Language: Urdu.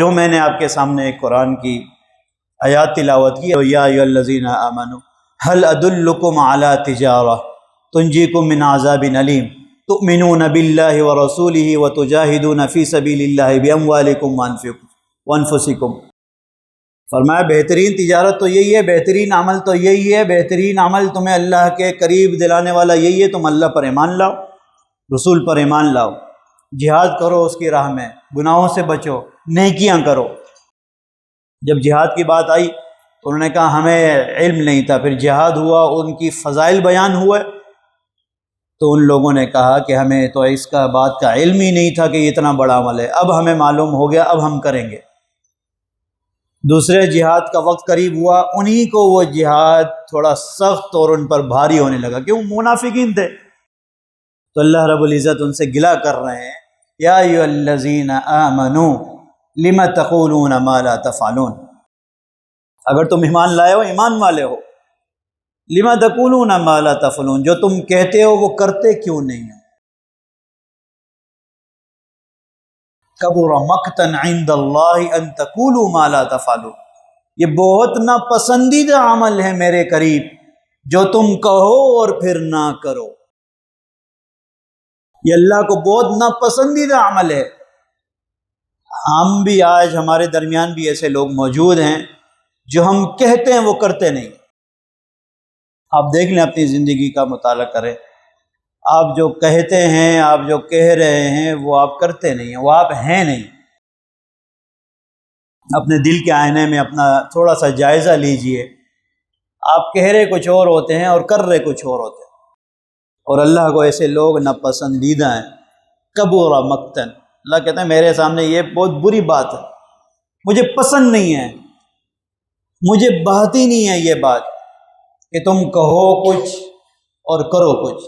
جو میں نے آپ کے سامنے ایک قرآن کی آیات تلاوت کی، یا ایھا الذین آمنوا هل ادلکم علی تجارہ تنجیکم من عذاب علیم تؤمنون باللہ ورسولہ وتجاہدون فی سبیل اللہ باموالکم وانفسکم۔ فرمایا بہترین تجارت تو یہی ہے، بہترین عمل تو یہی ہے، بہترین عمل تمہیں اللہ کے قریب دلانے والا یہی ہے، تم اللہ پر ایمان لاؤ، رسول پر ایمان لاؤ، جہاد کرو اس کی راہ میں، گناہوں سے بچو، نیکیاں کرو۔ جب جہاد کی بات آئی تو انہوں نے کہا ہمیں علم نہیں تھا، پھر جہاد ہوا، ان کی فضائل بیان ہوئے تو ان لوگوں نے کہا کہ ہمیں تو اس کا بات کا علم ہی نہیں تھا کہ یہ اتنا بڑا عمل ہے، اب ہمیں معلوم ہو گیا، اب ہم کریں گے۔ دوسرے جہاد کا وقت قریب ہوا، انہی کو وہ جہاد تھوڑا سخت اور ان پر بھاری ہونے لگا، کیوں؟ منافقین تھے۔ تو اللہ رب العزت ان سے گلہ کر رہے ہیں، یا ایھا الذین آمنوا لم تقولون ما لا تفعلون۔ اگر تم ایمان لائے ہو، ایمان والے ہو، لم تقولون ما لا تفعلون، جو تم کہتے ہو وہ کرتے کیوں نہیں ہو؟ کبر مقتا عند اللہ ان تقولوا ما لا تفعلون، یہ بہت ناپسندیدہ عمل ہے میرے قریب جو تم کہو اور پھر نہ کرو۔ یہ اللہ کو بہت ناپسندیدہ عمل ہے۔ ہم بھی آج ہمارے درمیان بھی ایسے لوگ موجود ہیں جو ہم کہتے ہیں وہ کرتے نہیں۔ آپ دیکھ لیں، اپنی زندگی کا مطالعہ کریں، آپ جو کہتے ہیں، آپ جو کہہ رہے ہیں وہ آپ کرتے نہیں ہیں، وہ آپ ہیں نہیں۔ اپنے دل کے آئینے میں اپنا تھوڑا سا جائزہ لیجئے، آپ کہہ رہے کچھ اور ہوتے ہیں اور کر رہے کچھ اور ہوتے ہیں، اور اللہ کو ایسے لوگ ناپسندیدہ ہیں۔ کبر مقتا، اللہ کہتے ہیں میرے سامنے یہ بہت بری بات ہے، مجھے پسند نہیں ہے، مجھے بھاتی نہیں ہے یہ بات کہ تم کہو کچھ اور کرو کچھ۔